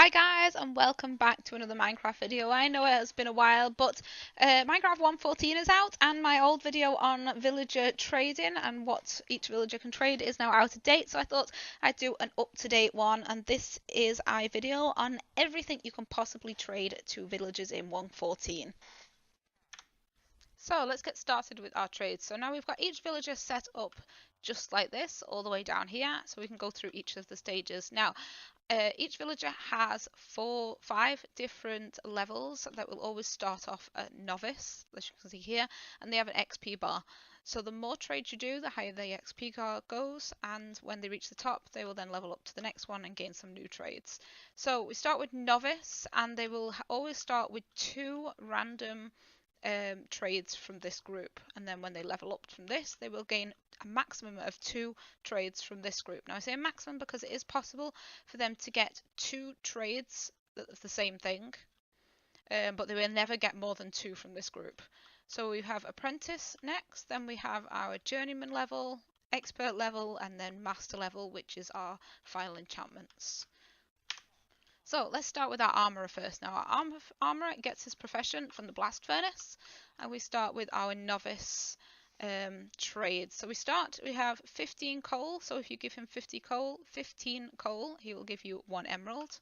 Hi guys, and welcome back to another Minecraft video. I know it has been a while, but Minecraft 1.14 is out, and my old video on villager trading and what each villager can trade is now out of date, so I thought I'd do an up-to-date one, and this is a video on everything you can possibly trade to villagers in 1.14. So let's get started with our trades. So now we've got each villager set up just like this all the way down here, so we can go through each of the stages. Now each villager has 5 different levels that will always start off at novice, as you can see here, and they have an XP bar. So the more trades you do, the higher the XP bar goes, and when they reach the top, they will then level up to the next one and gain some new trades. So we start with novice, and they will always start with 2 random trades from this group, and then when they level up from this, they will gain a maximum of 2 trades from this group. Now I say maximum because it is possible for them to get 2 trades of the same thing, but they will never get more than 2 from this group. So we have apprentice next, then we have our journeyman level, expert level, and then master level, which is our final enchantments. So let's start with our armourer first. Now our armourer gets his profession from the blast furnace, and we start with our novice trades. So we have 15 coal, so if you give him 15 coal, he will give you 1 emerald.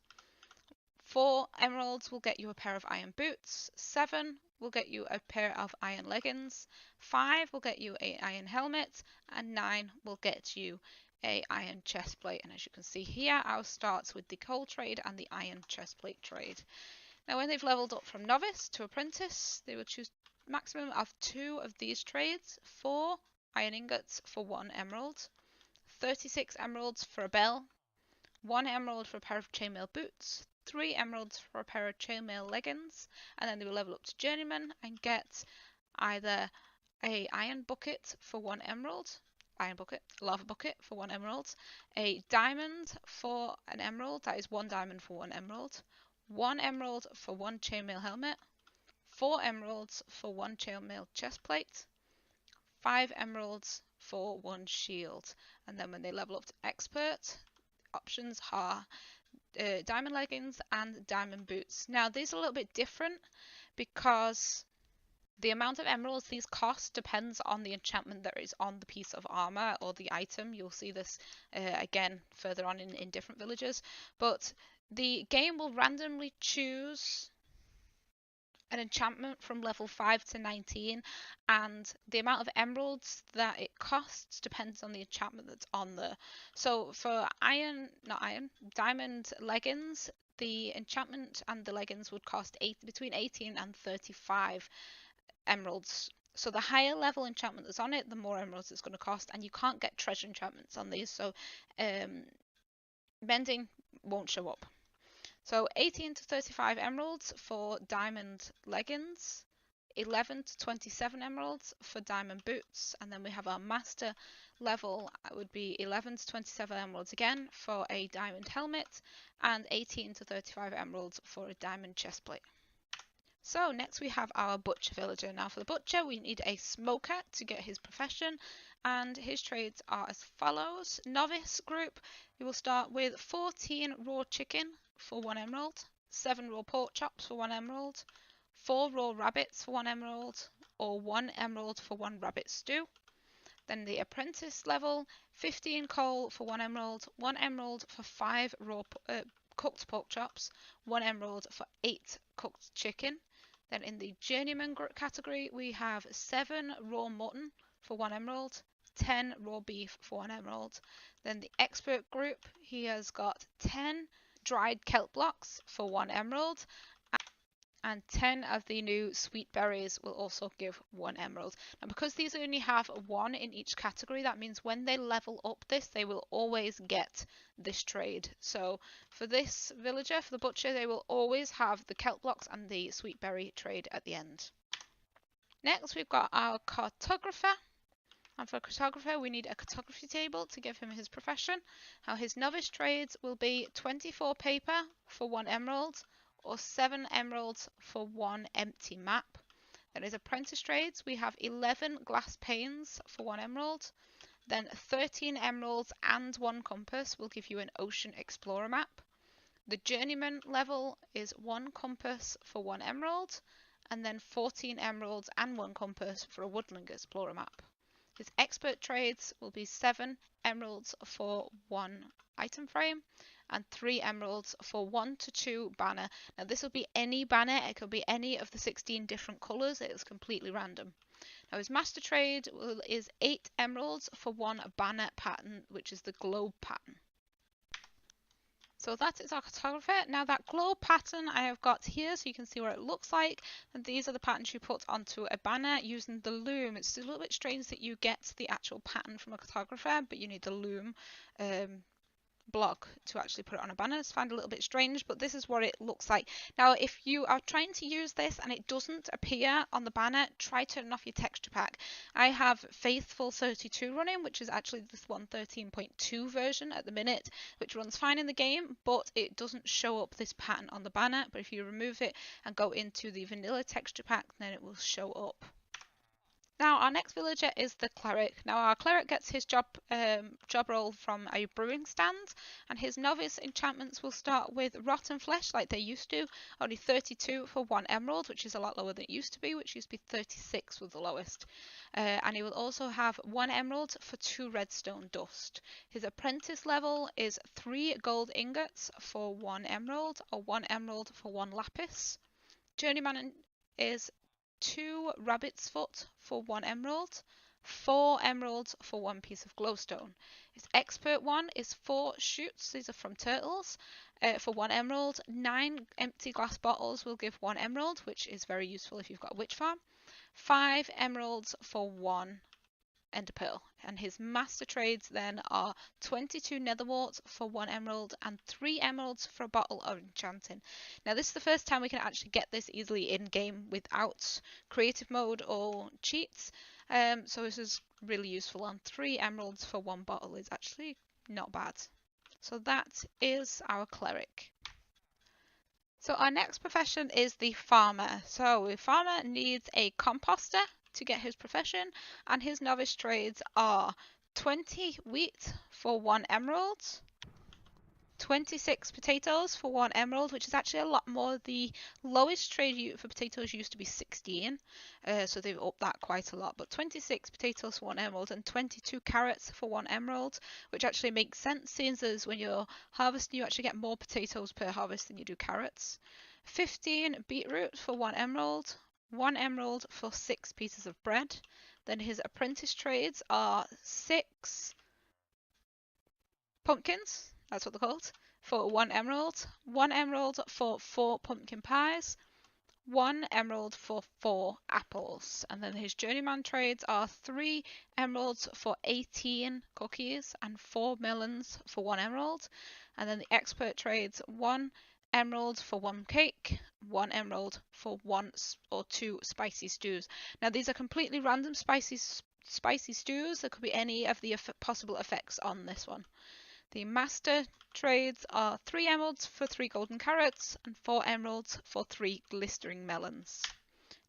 4 emeralds will get you a pair of iron boots. 7 will get you a pair of iron leggings. 5 will get you an iron helmet, and 9 will get you a iron chestplate. And as you can see here, ours starts with the coal trade and the iron chestplate trade. Now when they've leveled up from novice to apprentice, they will choose maximum of 2 of these trades: 4 iron ingots for 1 emerald, 36 emeralds for a bell, 1 emerald for a pair of chainmail boots, 3 emeralds for a pair of chainmail leggings, and then they will level up to journeyman and get either a iron bucket for 1 emerald, lava bucket for 1 emerald, a diamond for an emerald, that is 1 diamond for 1 emerald, 1 emerald for 1 chainmail helmet, 4 emeralds for 1 chainmail chestplate, 5 emeralds for 1 shield. And then when they level up to expert, options are diamond leggings and diamond boots. Now these are a little bit different because the amount of emeralds these cost depends on the enchantment that is on the piece of armor or the item. You'll see this again further on in different villages, but the game will randomly choose an enchantment from level 5 to 19, and the amount of emeralds that it costs depends on the enchantment that's on there. So for diamond leggings, the enchantment and the leggings would cost between 18 and 35 emeralds. So the higher level enchantment that's on it, the more emeralds it's going to cost, and you can't get treasure enchantments on these, so mending won't show up. So 18 to 35 emeralds for diamond leggings, 11 to 27 emeralds for diamond boots, and then we have our master level, would be 11 to 27 emeralds again for a diamond helmet, and 18 to 35 emeralds for a diamond chestplate. So next we have our butcher villager. Now for the butcher we need a smoker to get his profession, and his trades are as follows. Novice group, we will start with 14 raw chicken for 1 emerald, 7 raw pork chops for 1 emerald, 4 raw rabbits for 1 emerald, or 1 emerald for 1 rabbit stew. Then the apprentice level, 15 coal for 1 emerald, 1 emerald for 5 raw cooked pork chops, 1 emerald for 8 cooked chicken. Then in the journeyman category, we have 7 raw mutton for 1 emerald, 10 raw beef for 1 emerald. Then the expert group, he has got 10 dried kelp blocks for 1 emerald, and 10 of the new sweet berries will also give 1 emerald. Now because these only have 1 in each category, that means when they level up this, they will always get this trade. So for this villager, for the butcher, they will always have the kelp blocks and the sweet berry trade at the end. Next we've got our cartographer. And for cartographer, we need a cartography table to give him his profession. Now his novice trades will be 24 paper for 1 emerald, or 7 emeralds for 1 empty map. Then his apprentice trades, we have 11 glass panes for 1 emerald. Then 13 emeralds and 1 compass will give you an ocean explorer map. The journeyman level is 1 compass for 1 emerald, and then 14 emeralds and 1 compass for a woodland explorer map. His expert trades will be 7 emeralds for 1 item frame and 3 emeralds for 1 to 2 banner. Now this will be any banner, it could be any of the 16 different colours, it is completely random. Now his master trade is 8 emeralds for 1 banner pattern, which is the globe pattern. So that is our cartographer. Now that globe pattern I have got here so you can see what it looks like, and these are the patterns you put onto a banner using the loom. It's a little bit strange that you get the actual pattern from a cartographer, but you need the loom block to actually put it on a banner. It's found a little bit strange, but this is what it looks like. Now if you are trying to use this and it doesn't appear on the banner, try turning off your texture pack. I have Faithful 32 running, which is actually this 1.13.2 version at the minute, which runs fine in the game, but it doesn't show up this pattern on the banner. But if you remove it and go into the vanilla texture pack, then it will show up. Now our next villager is the Cleric. Now our Cleric gets his job role from a brewing stand, and his novice enchantments will start with Rotten Flesh like they used to, only 32 for 1 emerald, which is a lot lower than it used to be, which used to be 36 was the lowest. And he will also have 1 emerald for 2 redstone dust. His apprentice level is 3 gold ingots for 1 emerald, or 1 emerald for 1 lapis. Journeyman is 2 rabbit's foot for 1 emerald, 4 emeralds for 1 piece of glowstone. His expert one is 4 shoots, these are from turtles, for 1 emerald. 9 empty glass bottles will give 1 emerald, which is very useful if you've got a witch farm. 5 emeralds for 1 ender pearl. And his master trades then are 22 nether warts for 1 emerald and 3 emeralds for a bottle of enchanting. Now this is the first time we can actually get this easily in game without creative mode or cheats, so this is really useful, and 3 emeralds for 1 bottle is actually not bad. So that is our Cleric. So our next profession is the farmer. So the farmer needs a composter to get his profession, and his novice trades are 20 wheat for 1 emerald, 26 potatoes for 1 emerald, which is actually a lot more. The lowest trade for potatoes used to be 16, so they've upped that quite a lot, but 26 potatoes for 1 emerald and 22 carrots for 1 emerald, which actually makes sense, seeing as when you're harvesting you actually get more potatoes per harvest than you do carrots. 15 beetroot for 1 emerald, 1 emerald for 6 pieces of bread. Then his apprentice trades are 6 pumpkins, that's what they're called, for 1 emerald, 1 emerald for 4 pumpkin pies, 1 emerald for 4 apples. And then his journeyman trades are 3 emeralds for 18 cookies and 4 melons for 1 emerald. And then the expert trades 1 emerald for 1 cake, 1 emerald for 1 or 2 spicy stews. Now these are completely random spicy stews. There could be any of the possible effects on this one. The master trades are 3 emeralds for 3 golden carrots and 4 emeralds for 3 glistering melons.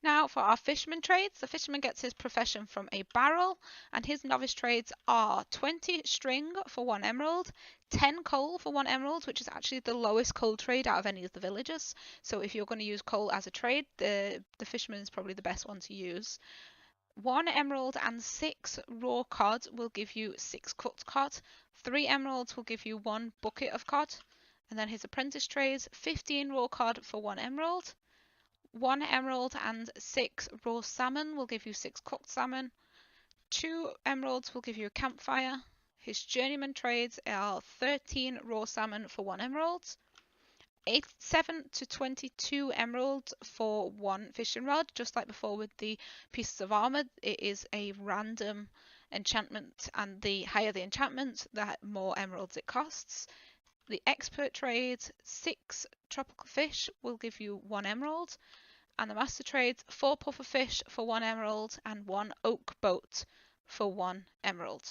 Now for our fisherman trades, the fisherman gets his profession from a barrel, and his novice trades are 20 string for 1 emerald, 10 coal for 1 emerald, which is actually the lowest coal trade out of any of the villagers. So if you're going to use coal as a trade, the fisherman is probably the best one to use. 1 emerald and 6 raw cod will give you 6 cooked cod. 3 emeralds will give you 1 bucket of cod. And then his apprentice trades 15 raw cod for 1 emerald. 1 emerald and 6 raw salmon will give you 6 cooked salmon. 2 emeralds will give you a campfire. His journeyman trades are 13 raw salmon for 1 emerald. 7 to 22 emeralds for 1 fishing rod, just like before with the pieces of armour. It is a random enchantment, and the higher the enchantment, the more emeralds it costs. The expert trades 6 tropical fish will give you 1 emerald, and the master trades 4 puffer fish for 1 emerald and 1 oak boat for 1 emerald.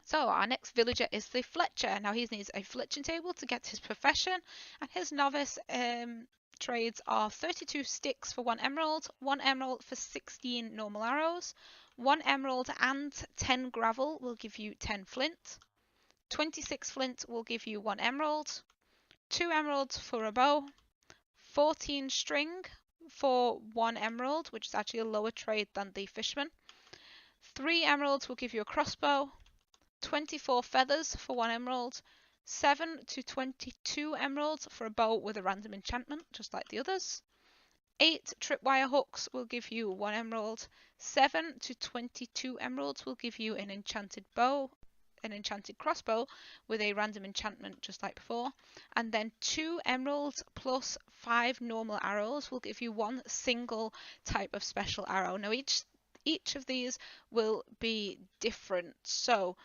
So our next villager is the Fletcher. Now he needs a fletching table to get his profession, and his novice trades are 32 sticks for 1 emerald, 1 emerald for 16 normal arrows, 1 emerald and 10 gravel will give you 10 flint, 26 flint will give you 1 emerald, 2 emeralds for a bow, 14 string for 1 emerald, which is actually a lower trade than the Fisherman. 3 emeralds will give you a crossbow, 24 feathers for 1 emerald, 7 to 22 emeralds for a bow with a random enchantment, just like the others. 8 tripwire hooks will give you 1 emerald. 7 to 22 emeralds will give you an enchanted bow, an enchanted crossbow with a random enchantment, just like before. And then 2 emeralds plus 5 normal arrows will give you 1 single type of special arrow. Now each of these will be different. So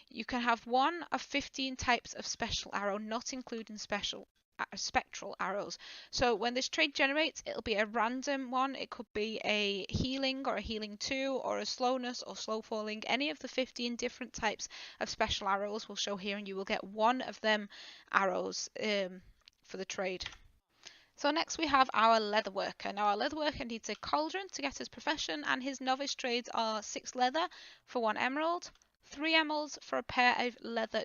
you can have one of 15 types of special arrow, not including spectral arrows. So when this trade generates, it'll be a random one. It could be a healing or a healing 2 or a slowness or slow falling. Any of the 15 different types of special arrows will show here, and you will get one of them arrows for the trade. So next we have our leatherworker. Now our leatherworker needs a cauldron to get his profession, and his novice trades are 6 leather for 1 emerald, 3 emeralds for a pair of leather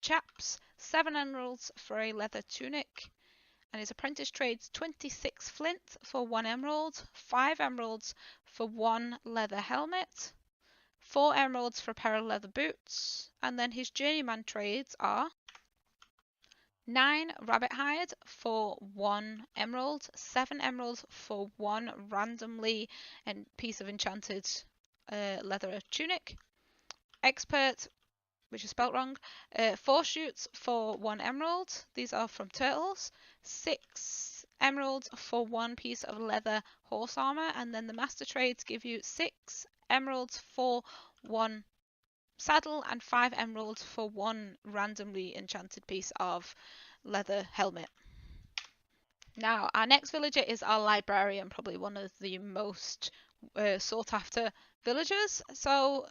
chaps, 7 emeralds for a leather tunic, and his apprentice trades 26 flint for 1 emerald, 5 emeralds for 1 leather helmet, 4 emeralds for a pair of leather boots, and then his journeyman trades are 9 rabbit hide for 1 emerald, 7 emeralds for 1 randomly and piece of enchanted leather tunic, expert, which is spelt wrong, 4 shoots for 1 emerald. These are from turtles. 6 emeralds for 1 piece of leather horse armor, and then the master trades give you 6 emeralds for 1 saddle and 5 emeralds for 1 randomly enchanted piece of leather helmet. Now our next villager is our librarian, probably one of the most sought after villagers. So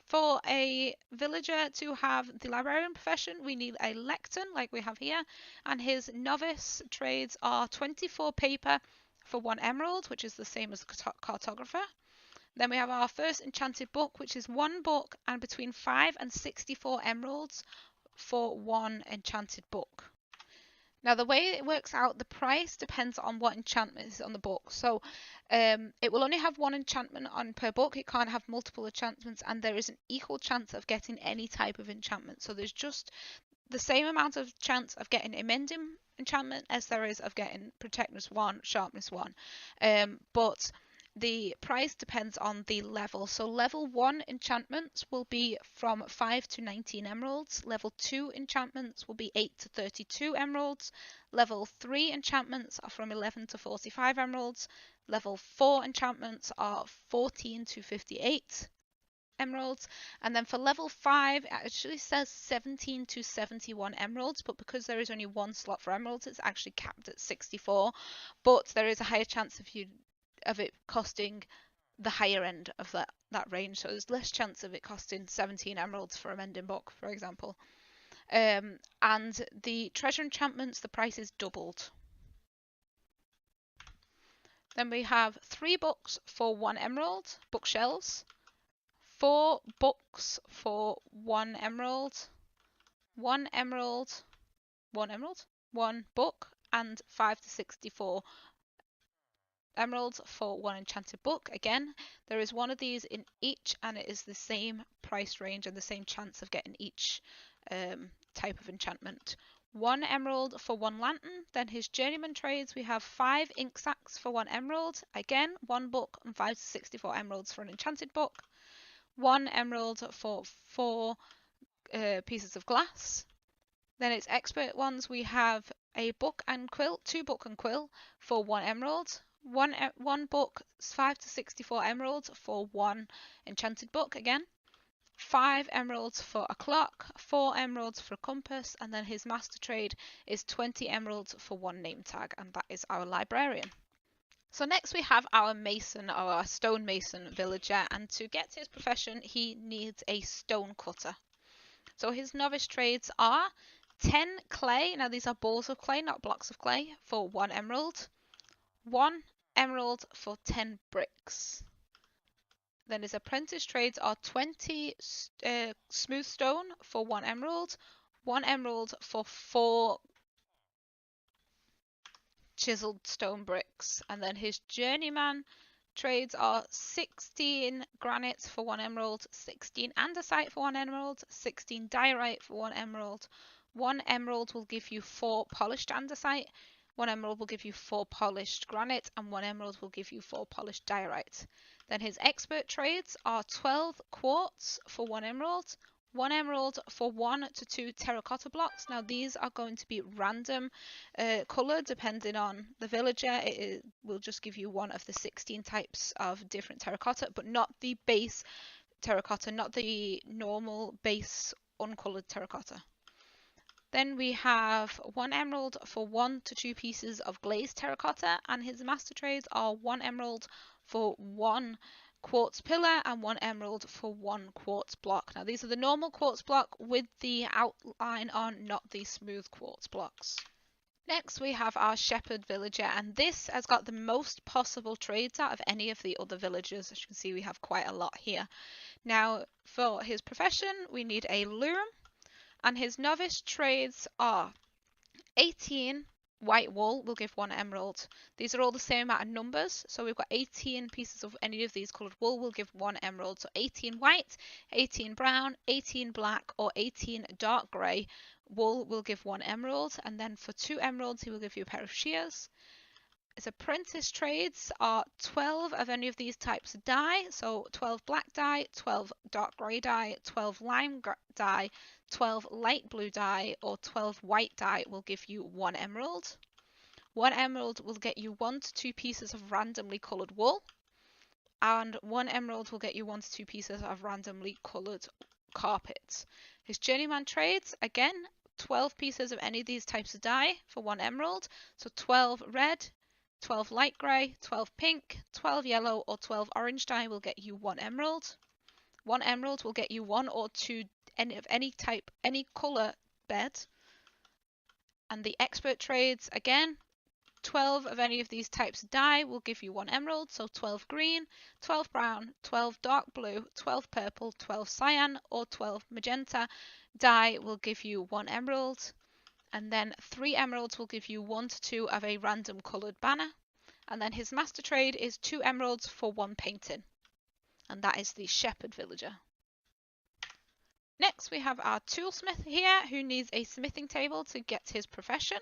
for a villager to have the librarian profession, we need a lectern like we have here, and his novice trades are 24 paper for 1 emerald, which is the same as the cartographer. Then we have our first enchanted book, which is 1 book and between 5 and 64 emeralds for 1 enchanted book. Now the way it works out, the price depends on what enchantment is on the book. So it will only have 1 enchantment on per book. It can't have multiple enchantments, and there is an equal chance of getting any type of enchantment. So there's just the same amount of chance of getting a mending enchantment as there is of getting protectness 1, sharpness 1. But the price depends on the level. So level 1 enchantments will be from 5 to 19 emeralds. Level 2 enchantments will be 8 to 32 emeralds. Level 3 enchantments are from 11 to 45 emeralds. Level 4 enchantments are 14 to 58 emeralds. And then for level 5, it actually says 17 to 71 emeralds, but because there is only 1 slot for emeralds, it's actually capped at 64. But there is a higher chance of it costing the higher end of that range, so there's less chance of it costing 17 emeralds for a mending book, for example. And the treasure enchantments, the price is doubled. Then we have 3 books for 1 emerald, bookshelves, 4 books for 1 emerald, 1 emerald, 1 book, and 5 to 64 emeralds for 1 enchanted book. Again, there is 1 of these in each, and it is the same price range and the same chance of getting each type of enchantment. 1 emerald for 1 lantern. Then his journeyman trades, we have 5 ink sacks for 1 emerald. Again, 1 book and 5 to 64 emeralds for an enchanted book. 1 emerald for 4 pieces of glass. Then it's expert ones, we have a book and quill, 2 book and quill for 1 emerald. 1 book, 5 to 64 emeralds for 1 enchanted book again. 5 emeralds for a clock, 4 emeralds for a compass, and then his master trade is 20 emeralds for 1 name tag, and that is our librarian. So next we have our mason, or our stonemason villager, and to get to his profession he needs a stone cutter. So his novice trades are 10 clay, now these are balls of clay, not blocks of clay, for 1 emerald. 1 emerald for 10 bricks. Then his apprentice trades are 20 smooth stone for 1 emerald, 1 emerald for 4 chiseled stone bricks. And then his journeyman trades are 16 granite for 1 emerald, 16 andesite for 1 emerald, 16 diorite for 1 emerald. 1 emerald will give you 4 polished andesite, 1 emerald will give you 4 polished granite, and 1 emerald will give you 4 polished diorite. Then his expert trades are 12 quartz for 1 emerald, 1 emerald for 1 to 2 terracotta blocks. Now these are going to be random colour depending on the villager. It will just give you one of the 16 types of different terracotta, but not the base terracotta, not the normal base uncoloured terracotta. Then we have 1 emerald for 1 to 2 pieces of glazed terracotta, and his master trades are 1 emerald for 1 quartz pillar and 1 emerald for 1 quartz block. Now these are the normal quartz block with the outline on, not the smooth quartz blocks. Next we have our shepherd villager, and this has got the most possible trades out of any of the other villagers. As you can see, we have quite a lot here. Now for his profession we need a loom, and his novice trades are 18 white wool will give 1 emerald. These are all the same amount of numbers, so we've got 18 pieces of any of these coloured wool will give 1 emerald. So 18 white, 18 brown, 18 black, or 18 dark grey wool will give 1 emerald, and then for 2 emeralds he will give you a pair of shears. His apprentice trades are 12 of any of these types of dye, so 12 black dye, 12 dark grey dye, 12 lime dye, 12 light blue dye, or 12 white dye will give you 1 emerald. 1 emerald will get you 1 to 2 pieces of randomly coloured wool, and 1 emerald will get you 1 to 2 pieces of randomly coloured carpet. His journeyman trades, again, 12 pieces of any of these types of dye for 1 emerald, so 12 red, 12 light grey, 12 pink, 12 yellow, or 12 orange dye will get you 1 emerald. 1 emerald will get you 1 or 2 of any type, any colour bed. And the expert trades, again, 12 of any of these types of dye will give you 1 emerald, so 12 green, 12 brown, 12 dark blue, 12 purple, 12 cyan, or 12 magenta dye will give you 1 emerald. And then 3 emeralds will give you 1 to 2 of a random coloured banner. And then his master trade is 2 emeralds for 1 painting. And that is the shepherd villager. Next we have our toolsmith here, who needs a smithing table to get his profession.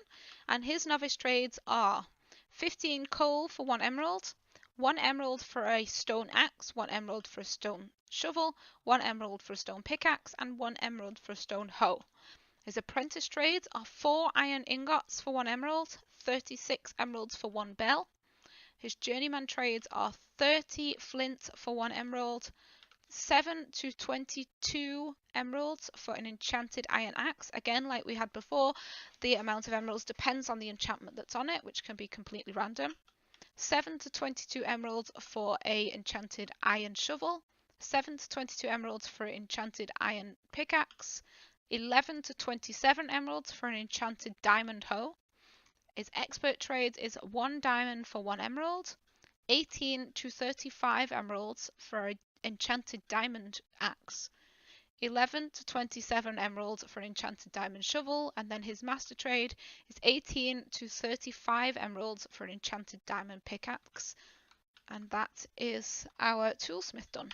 And his novice trades are 15 coal for 1 emerald, 1 emerald for a stone axe, 1 emerald for a stone shovel, 1 emerald for a stone pickaxe, and 1 emerald for a stone hoe. His apprentice trades are 4 iron ingots for 1 emerald, 36 emeralds for 1 bell. His journeyman trades are 30 flint for 1 emerald, 7 to 22 emeralds for an enchanted iron axe. Again, like we had before, the amount of emeralds depends on the enchantment that's on it, which can be completely random. 7 to 22 emeralds for a enchanted iron shovel, 7 to 22 emeralds for an enchanted iron pickaxe, 11 to 27 emeralds for an enchanted diamond hoe. His expert trades is 1 diamond for 1 emerald, 18 to 35 emeralds for an enchanted diamond axe, 11 to 27 emeralds for an enchanted diamond shovel, and then his master trade is 18 to 35 emeralds for an enchanted diamond pickaxe. And that is our toolsmith done.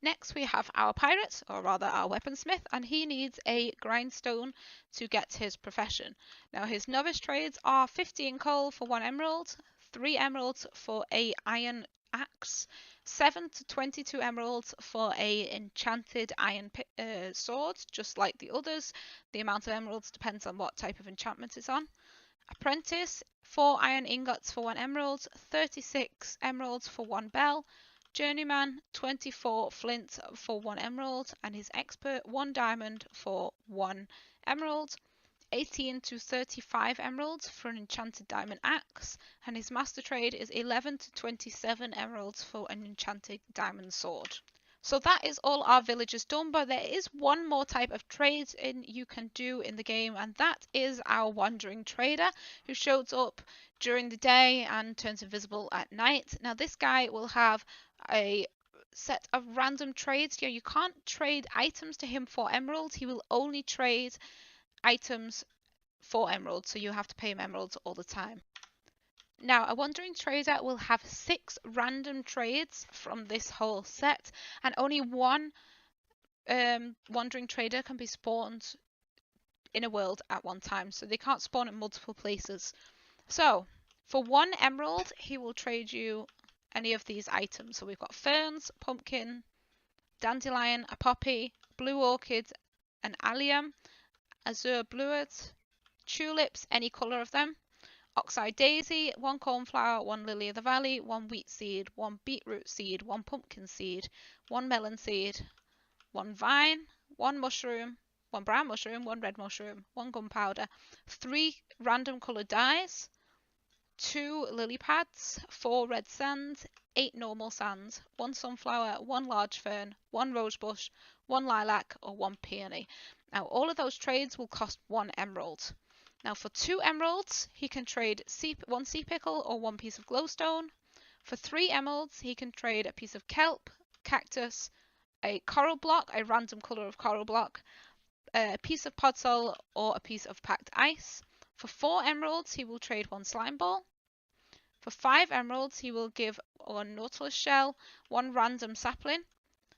Next we have our pirate, or rather our weaponsmith, and he needs a grindstone to get his profession. Now his novice trades are 15 coal for 1 emerald, 3 emeralds for a iron axe, 7 to 22 emeralds for a enchanted iron sword, just like the others. The amount of emeralds depends on what type of enchantment it's on. Apprentice, 4 iron ingots for 1 emerald, 36 emeralds for 1 bell. Journeyman, 24 flint for 1 emerald, and his expert, 1 diamond for 1 emerald, 18 to 35 emeralds for an enchanted diamond axe, and his master trade is 11 to 27 emeralds for an enchanted diamond sword. So that is all our villagers done, but there is one more type of trade you can do in the game, and that is our wandering trader, who shows up during the day and turns invisible at night. Now this guy will have a set of random trades here. You can't trade items to him for emeralds. He will only trade items for emeralds, so you have to pay him emeralds all the time. Now, a wandering trader will have 6 random trades from this whole set, and only one wandering trader can be spawned in a world at one time, so they can't spawn in multiple places. So, for 1 emerald, he will trade you any of these items. So we've got ferns, pumpkin, dandelion, a poppy, blue orchid, an allium, azure bluet, tulips, any colour of them, oxeye daisy, 1 cornflower, 1 lily of the valley, 1 wheat seed, 1 beetroot seed, 1 pumpkin seed, 1 melon seed, 1 vine, 1 mushroom, 1 brown mushroom, 1 red mushroom, 1 gunpowder, 3 random coloured dyes, 2 lily pads, 4 red sands, 8 normal sands, 1 sunflower, 1 large fern, 1 rosebush, 1 lilac, or 1 peony. Now, all of those trades will cost 1 emerald. Now, for 2 emeralds, he can trade 1 sea pickle or 1 piece of glowstone. For 3 emeralds, he can trade a piece of kelp, cactus, a coral block, a random colour of coral block, a piece of podzol, or a piece of packed ice. For 4 emeralds, he will trade 1 slime ball. For 5 emeralds, he will give 1 nautilus shell, 1 random sapling,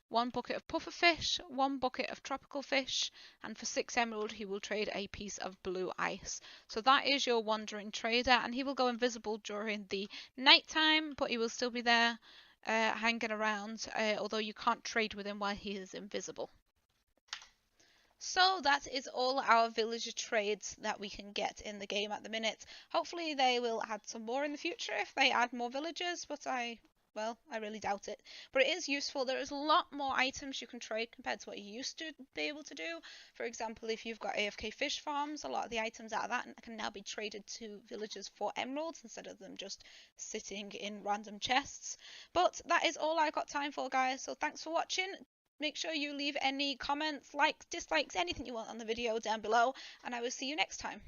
1 bucket of pufferfish, 1 bucket of tropical fish, and for 6 emerald, he will trade a piece of blue ice. So that is your wandering trader, and he will go invisible during the night time, but he will still be there hanging around, although you can't trade with him while he is invisible. So that is all our villager trades that we can get in the game at the minute. Hopefully they will add some more in the future if they add more villagers, but I really doubt it. But it is useful. There is a lot more items you can trade compared to what you used to be able to do. For example, if you've got AFK fish farms, a lot of the items out of that can now be traded to villagers for emeralds instead of them just sitting in random chests. But that is all I've got time for, guys. So thanks for watching. Make sure you leave any comments, likes, dislikes, anything you want on the video down below, and I will see you next time.